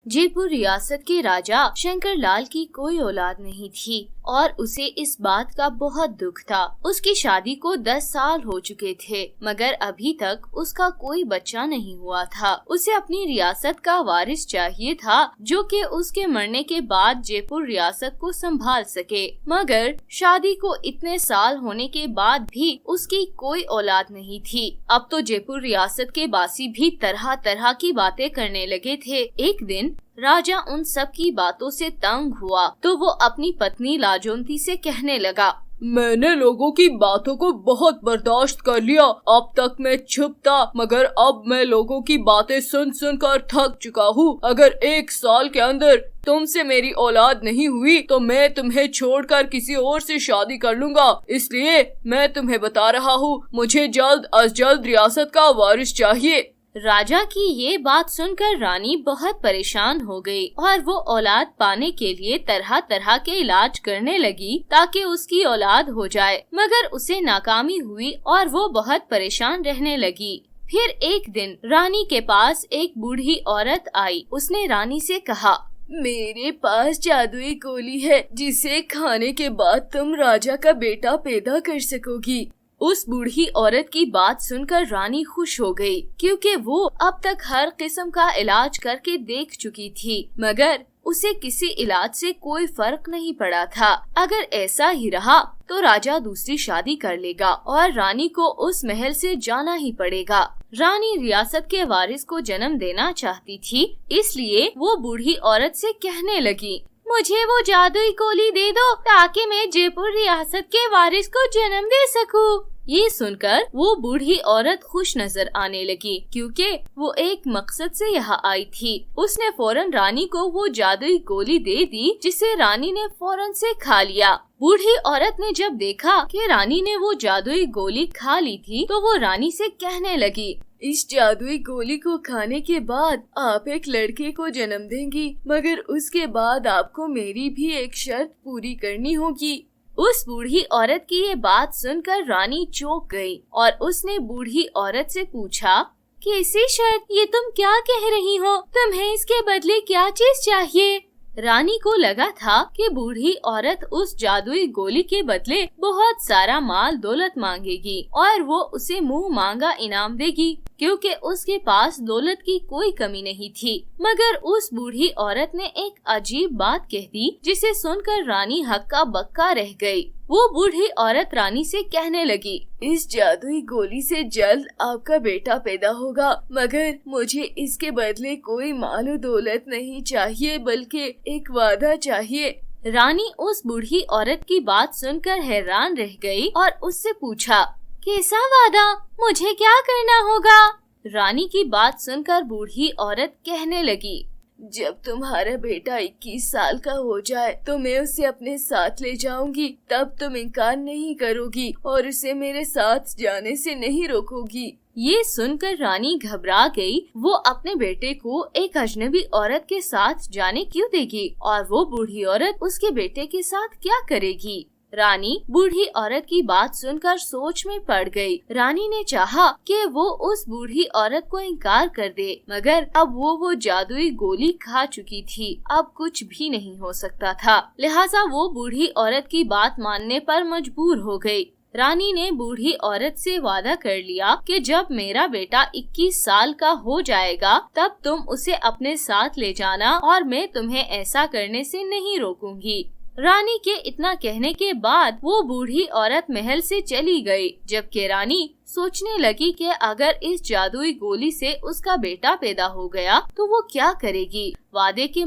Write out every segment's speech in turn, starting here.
जयपुर रियासत के राजा शंकर लाल की कोई औलाद नहीं थी और उसे इस बात का बहुत दुख था। उसकी शादी को 10 साल हो चुके थे मगर अभी तक उसका कोई बच्चा नहीं हुआ था। उसे अपनी रियासत का वारिस चाहिए था जो कि उसके मरने के बाद जयपुर रियासत को संभाल सके, मगर शादी को इतने साल होने के बाद भी उसकी कोई औलाद नहीं थी। अब तो जयपुर रियासत के बासी भी तरह तरह की बातें करने लगे थे। एक दिन राजा उन सब की बातों से तंग हुआ तो वो अपनी पत्नी लाजोंती से कहने लगा, मैंने लोगों की बातों को बहुत बर्दाश्त कर लिया। अब तक मैं चुप था मगर अब मैं लोगों की बातें सुन सुन कर थक चुका हूँ। अगर 1 साल के अंदर तुमसे मेरी औलाद नहीं हुई तो मैं तुम्हें छोड़कर किसी और से शादी कर लूंगा। इसलिए मैं तुम्हें बता रहा हूँ, मुझे जल्द अज जल्द रियासत का वारिस चाहिए। राजा की ये बात सुनकर रानी बहुत परेशान हो गई और वो औलाद पाने के लिए तरह तरह के इलाज करने लगी ताकि उसकी औलाद हो जाए, मगर उसे नाकामी हुई और वो बहुत परेशान रहने लगी। फिर एक दिन रानी के पास एक बूढ़ी औरत आई। उसने रानी से कहा, मेरे पास जादुई गोली है जिसे खाने के बाद तुम राजा का बेटा पैदा कर सकोगी। उस बूढ़ी औरत की बात सुनकर रानी खुश हो गई क्योंकि वो अब तक हर किस्म का इलाज करके देख चुकी थी मगर उसे किसी इलाज से कोई फर्क नहीं पड़ा था। अगर ऐसा ही रहा तो राजा दूसरी शादी कर लेगा और रानी को उस महल से जाना ही पड़ेगा। रानी रियासत के वारिस को जन्म देना चाहती थी, इसलिए वो बूढ़ी औरत से कहने लगी, मुझे वो जादुई गोली दे दो ताकि मैं जयपुर रियासत के वारिस को जन्म दे सकूं। ये सुनकर वो बूढ़ी औरत खुश नजर आने लगी क्योंकि वो एक मकसद से यहाँ आई थी। उसने फौरन रानी को वो जादुई गोली दे दी जिसे रानी ने फौरन से खा लिया। बूढ़ी औरत ने जब देखा कि रानी ने वो जादुई गोली खा ली थी तो वो रानी से कहने लगी, इस जादुई गोली को खाने के बाद आप एक लड़के को जन्म देंगी, मगर उसके बाद आपको मेरी भी एक शर्त पूरी करनी होगी। उस बूढ़ी औरत की ये बात सुनकर रानी चौंक गई और उसने बूढ़ी औरत से पूछा, कैसी शर्त? ये तुम क्या कह रही हो? तुम्हें इसके बदले क्या चीज चाहिए? रानी को लगा था कि बूढ़ी औरत उस जादुई गोली के बदले बहुत सारा माल दौलत मांगेगी और वो उसे मुंह मांगा इनाम देगी क्योंकि उसके पास दौलत की कोई कमी नहीं थी। मगर उस बूढ़ी औरत ने एक अजीब बात कह दी जिसे सुनकर रानी हक्का बक्का रह गई। वो बूढ़ी औरत रानी से कहने लगी, इस जादुई गोली से जल्द आपका बेटा पैदा होगा, मगर मुझे इसके बदले कोई माल दौलत नहीं चाहिए बल्कि एक वादा चाहिए। रानी उस बूढ़ी औरत की बात सुनकर हैरान रह गई और उससे पूछा, कैसा वादा? मुझे क्या करना होगा? रानी की बात सुनकर बूढ़ी औरत कहने लगी, जब तुम्हारा बेटा 21 साल का हो जाए तो मैं उसे अपने साथ ले जाऊंगी, तब तुम इनकार नहीं करोगी और उसे मेरे साथ जाने से नहीं रोकोगी। ये सुनकर रानी घबरा गई। वो अपने बेटे को एक अजनबी औरत के साथ जाने क्यों देगी और वो बूढ़ी औरत उसके बेटे के साथ क्या करेगी? रानी बूढ़ी औरत की बात सुनकर सोच में पड़ गई। रानी ने चाहा कि वो उस बूढ़ी औरत को इनकार कर दे, मगर अब वो जादुई गोली खा चुकी थी। अब कुछ भी नहीं हो सकता था, लिहाजा वो बूढ़ी औरत की बात मानने पर मजबूर हो गई। रानी ने बूढ़ी औरत से वादा कर लिया कि जब मेरा बेटा 21 साल का हो जाएगा तब तुम उसे अपने साथ ले जाना और मैं तुम्हें ऐसा करने से नहीं रोकूंगी। रानी के इतना कहने के बाद वो बूढ़ी औरत महल से चली गई, जबकि रानी सोचने लगी कि अगर इस जादुई गोली से उसका बेटा पैदा हो गया तो वो क्या करेगी। वादे के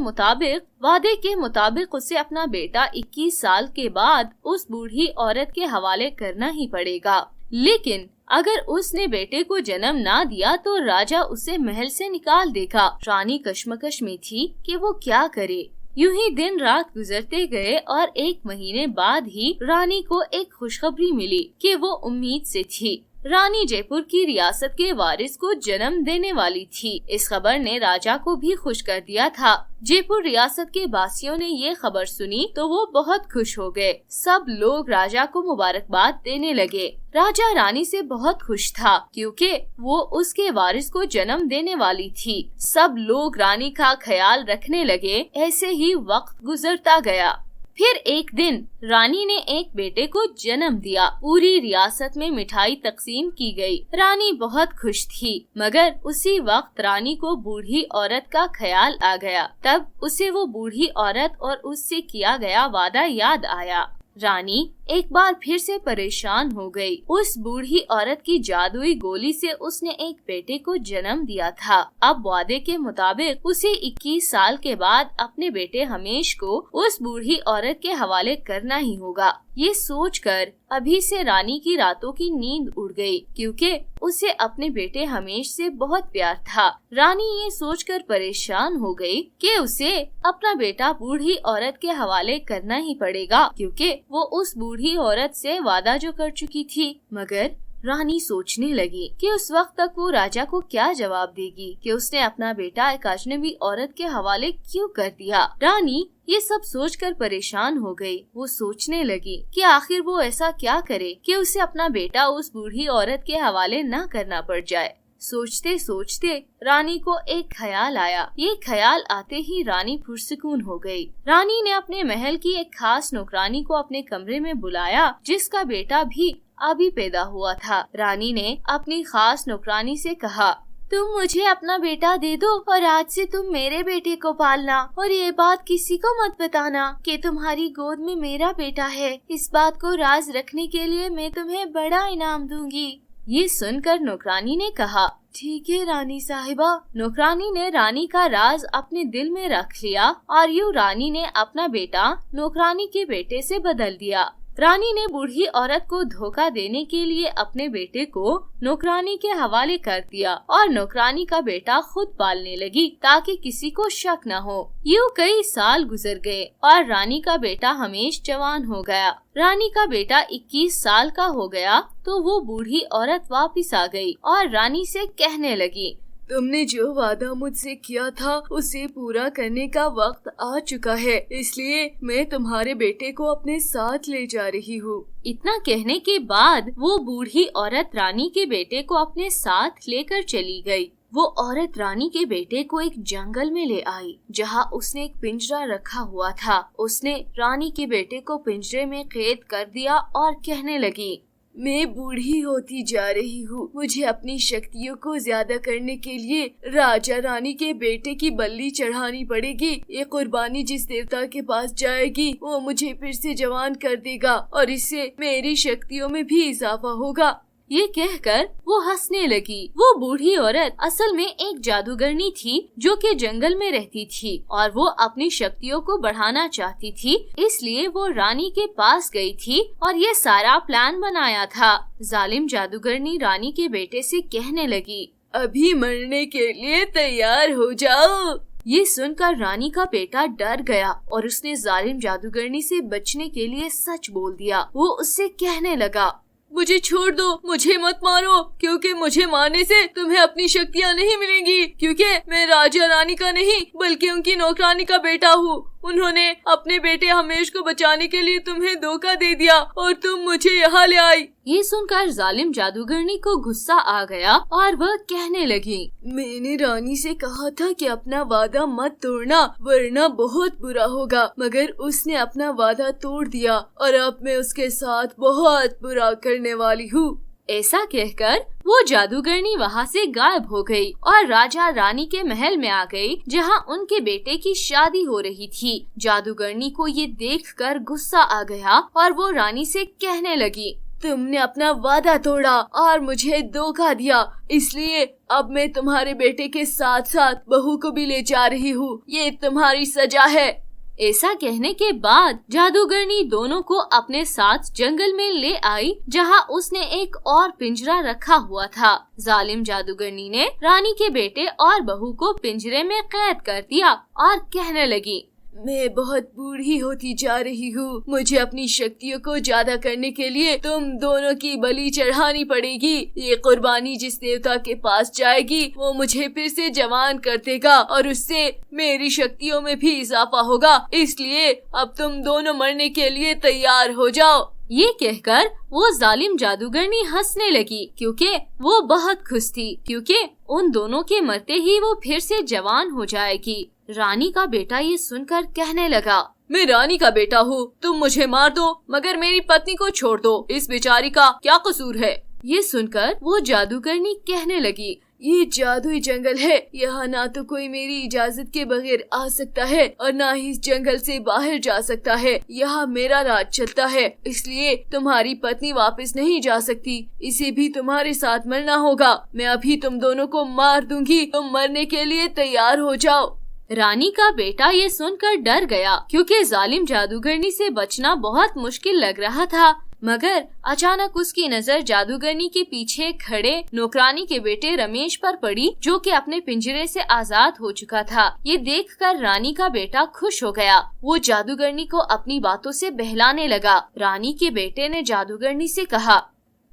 मुताबिक उसे अपना बेटा 21 साल के बाद उस बूढ़ी औरत के हवाले करना ही पड़ेगा, लेकिन अगर उसने बेटे को जन्म ना दिया तो राजा उसे महल से निकाल देगा। रानी कश्मकश में थी कि वो क्या करे। यूं ही दिन रात गुजरते गए और 1 महीने बाद ही रानी को एक खुशखबरी मिली कि वो उम्मीद से थी। रानी जयपुर की रियासत के वारिस को जन्म देने वाली थी। इस खबर ने राजा को भी खुश कर दिया था। जयपुर रियासत के वासियों ने ये खबर सुनी तो वो बहुत खुश हो गए। सब लोग राजा को मुबारकबाद देने लगे। राजा रानी से बहुत खुश था क्योंकि वो उसके वारिस को जन्म देने वाली थी। सब लोग रानी का ख्याल रखने लगे। ऐसे ही वक्त गुजरता गया। फिर एक दिन रानी ने एक बेटे को जन्म दिया। पूरी रियासत में मिठाई तकसीम की गई। रानी बहुत खुश थी, मगर उसी वक्त रानी को बूढ़ी औरत का ख्याल आ गया। तब उसे वो बूढ़ी औरत और उससे किया गया वादा याद आया। रानी एक बार फिर से परेशान हो गई। उस बूढ़ी औरत की जादुई गोली से उसने एक बेटे को जन्म दिया था। अब वादे के मुताबिक उसे 21 साल के बाद अपने बेटे हमेश को उस बूढ़ी औरत के हवाले करना ही होगा। ये सोचकर अभी से रानी की रातों की नींद उड़ गई क्योंकि उसे अपने बेटे हमेश से बहुत प्यार था। रानी ये सोचकर परेशान हो गई कि उसे अपना बेटा बूढ़ी औरत के हवाले करना ही पड़ेगा क्योंकि वो उस बूढ़ी औरत से वादा जो कर चुकी थी। मगर रानी सोचने लगी कि उस वक्त तक वो राजा को क्या जवाब देगी कि उसने अपना बेटा एक अजनबी औरत के हवाले क्यों कर दिया। रानी ये सब सोचकर परेशान हो गई। वो सोचने लगी कि आखिर वो ऐसा क्या करे कि उसे अपना बेटा उस बूढ़ी औरत के हवाले न करना पड़ जाए। सोचते सोचते रानी को एक ख्याल आया। ये ख्याल आते ही रानी पुरसुकून हो गई। रानी ने अपने महल की एक खास नौकरानी को अपने कमरे में बुलाया जिसका बेटा भी अभी पैदा हुआ था। रानी ने अपनी खास नौकरानी से कहा, तुम मुझे अपना बेटा दे दो और आज से तुम मेरे बेटे को पालना और ये बात किसी को मत बताना कि तुम्हारी गोद में मेरा बेटा है। इस बात को राज रखने के लिए मैं तुम्हें बड़ा इनाम दूंगी। ये सुनकर नौकरानी ने कहा, ठीक है रानी साहिबा। नौकरानी ने रानी का राज अपने दिल में रख लिया और यूँ रानी ने अपना बेटा नौकरानी के बेटे से बदल दिया। रानी ने बूढ़ी औरत को धोखा देने के लिए अपने बेटे को नौकरानी के हवाले कर दिया और नौकरानी का बेटा खुद पालने लगी ताकि किसी को शक न हो। यूँ कई साल गुजर गए और रानी का बेटा हमेश जवान हो गया। रानी का बेटा 21 साल का हो गया तो वो बूढ़ी औरत वापस आ गई और रानी से कहने लगी, तुमने जो वादा मुझसे किया था उसे पूरा करने का वक्त आ चुका है, इसलिए मैं तुम्हारे बेटे को अपने साथ ले जा रही हूँ। इतना कहने के बाद वो बूढ़ी औरत रानी के बेटे को अपने साथ लेकर चली गई। वो औरत रानी के बेटे को एक जंगल में ले आई जहाँ उसने एक पिंजरा रखा हुआ था। उसने रानी के बेटे को पिंजरे में कैद कर दिया और कहने लगी, मैं बूढ़ी होती जा रही हूँ। मुझे अपनी शक्तियों को ज्यादा करने के लिए राजा रानी के बेटे की बलि चढ़ानी पड़ेगी। ये कुर्बानी जिस देवता के पास जाएगी वो मुझे फिर से जवान कर देगा और इससे मेरी शक्तियों में भी इजाफा होगा। ये कहकर वो हंसने लगी। वो बूढ़ी औरत असल में एक जादूगरनी थी जो कि जंगल में रहती थी और वो अपनी शक्तियों को बढ़ाना चाहती थी, इसलिए वो रानी के पास गई थी और ये सारा प्लान बनाया था। जालिम जादूगरनी रानी के बेटे से कहने लगी, अभी मरने के लिए तैयार हो जाओ। ये सुनकर रानी का बेटा डर गया और उसने जालिम जादूगरनी से बचने के लिए सच बोल दिया। वो उससे कहने लगा, मुझे छोड़ दो, मुझे मत मारो, क्योंकि मुझे मारने से तुम्हें अपनी शक्तियाँ नहीं मिलेंगी, क्योंकि मैं राजा रानी का नहीं बल्कि उनकी नौकरानी का बेटा हूँ। उन्होंने अपने बेटे हमेश को बचाने के लिए तुम्हें धोखा दे दिया और तुम मुझे यहाँ ले आई। ये सुनकर जालिम जादूगरनी को गुस्सा आ गया और वह कहने लगी, मैंने रानी से कहा था कि अपना वादा मत तोड़ना वरना बहुत बुरा होगा, मगर उसने अपना वादा तोड़ दिया और अब मैं उसके साथ बहुत बुरा करने वाली हूँ। ऐसा कहकर वो जादूगरनी वहाँ से गायब हो गई और राजा रानी के महल में आ गई जहाँ उनके बेटे की शादी हो रही थी। जादूगरनी को ये देखकर गुस्सा आ गया और वो रानी से कहने लगी, तुमने अपना वादा तोड़ा और मुझे धोखा दिया, इसलिए अब मैं तुम्हारे बेटे के साथ साथ बहू को भी ले जा रही हूँ। ये तुम्हारी सजा है। ऐसा कहने के बाद जादूगरनी दोनों को अपने साथ जंगल में ले आई जहाँ उसने एक और पिंजरा रखा हुआ था। जालिम जादूगरनी ने रानी के बेटे और बहू को पिंजरे में कैद कर दिया और कहने लगी, मैं बहुत बूढ़ी होती जा रही हूँ। मुझे अपनी शक्तियों को ज्यादा करने के लिए तुम दोनों की बलि चढ़ानी पड़ेगी। ये कुर्बानी जिस देवता के पास जाएगी वो मुझे फिर से जवान कर देगा और उससे मेरी शक्तियों में भी इजाफा होगा। इसलिए अब तुम दोनों मरने के लिए तैयार हो जाओ। ये कहकर वो जालिम जादूगरनी हंसने लगी क्योंकि वो बहुत खुश थी, क्योंकि उन दोनों के मरते ही वो फिर से जवान हो जाएगी। रानी का बेटा ये सुनकर कहने लगा, मैं रानी का बेटा हूँ, तुम मुझे मार दो मगर मेरी पत्नी को छोड़ दो। इस बेचारी का क्या कसूर है? ये सुनकर वो जादूगरनी कहने लगी, ये जादुई जंगल है, यहाँ ना तो कोई मेरी इजाजत के बगैर आ सकता है और ना ही इस जंगल से बाहर जा सकता है। यहाँ मेरा राज चलता है, इसलिए तुम्हारी पत्नी वापस नहीं जा सकती। इसे भी तुम्हारे साथ मरना होगा। मैं अभी तुम दोनों को मार दूंगी, तुम मरने के लिए तैयार हो जाओ। रानी का बेटा ये सुनकर डर गया क्योंकि जालिम जादूगरनी से बचना बहुत मुश्किल लग रहा था। मगर अचानक उसकी नजर जादूगरनी के पीछे खड़े नौकरानी के बेटे रमेश पर पड़ी, जो कि अपने पिंजरे से आजाद हो चुका था। ये देखकर रानी का बेटा खुश हो गया। वो जादूगरनी को अपनी बातों से बहलाने लगा। रानी के बेटे ने जादूगरनी से कहा,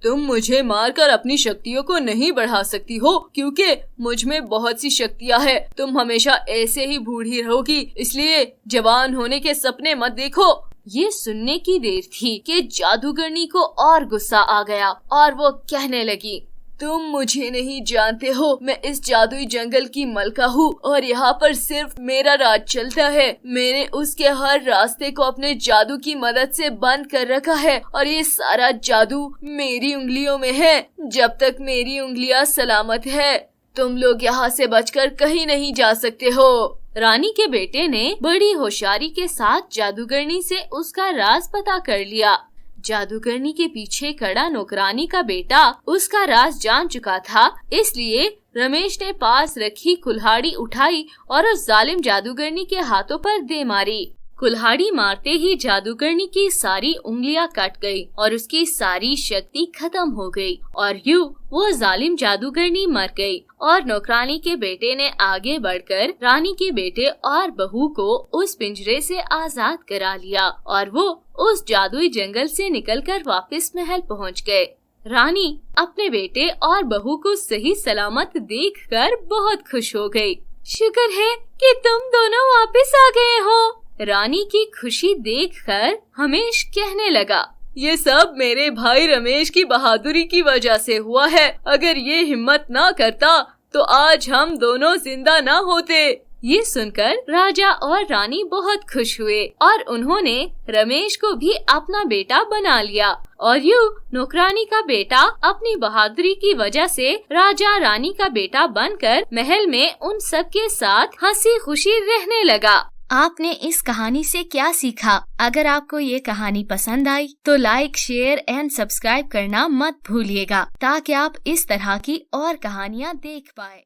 तुम मुझे मारकर अपनी शक्तियों को नहीं बढ़ा सकती हो क्योंकि मुझ में बहुत सी शक्तियाँ हैं। तुम हमेशा ऐसे ही बूढ़ी रहोगी, इसलिए जवान होने के सपने मत देखो। ये सुनने की देर थी कि जादूगरनी को और गुस्सा आ गया और वो कहने लगी, तुम मुझे नहीं जानते हो, मैं इस जादुई जंगल की मलका हूँ और यहाँ पर सिर्फ मेरा राज चलता है। मैंने उसके हर रास्ते को अपने जादू की मदद से बंद कर रखा है और ये सारा जादू मेरी उंगलियों में है। जब तक मेरी उंगलियाँ सलामत है तुम लोग यहाँ से बचकर कहीं नहीं जा सकते हो। रानी के बेटे ने बड़ी होशियारी के साथ जादूगरनी से उसका राज पता कर लिया। जादूगरनी के पीछे खड़ा नौकरानी का बेटा उसका राज जान चुका था, इसलिए रमेश ने पास रखी कुल्हाड़ी उठाई और उस जालिम जादूगरनी के हाथों पर दे मारी। कुल्हाड़ी मारते ही जादूगरनी की सारी उंगलियां कट गई और उसकी सारी शक्ति खत्म हो गई और यूं वो जालिम जादूगरनी मर गई। और नौकरानी के बेटे ने आगे बढ़कर रानी के बेटे और बहू को उस पिंजरे से आजाद करा लिया और वो उस जादुई जंगल से निकलकर वापस महल पहुंच गए। रानी अपने बेटे और बहू को सही सलामत देखकर बहुत खुश हो गई। शुक्र है कि तुम दोनों वापस आ गए हो। रानी की खुशी देखकर रमेश कहने लगा, ये सब मेरे भाई रमेश की बहादुरी की वजह से हुआ है। अगर ये हिम्मत ना करता तो आज हम दोनों जिंदा ना होते। ये सुनकर राजा और रानी बहुत खुश हुए और उन्होंने रमेश को भी अपना बेटा बना लिया और यूं नौकरानी का बेटा अपनी बहादुरी की वजह से राजा रानी का बेटा बनकर महल में उन सब के साथ हंसी खुशी रहने लगा। आपने इस कहानी से क्या सीखा? अगर आपको ये कहानी पसंद आई तो लाइक, शेयर एंड सब्सक्राइब करना मत भूलिएगा ताकि आप इस तरह की और कहानियाँ देख पाए।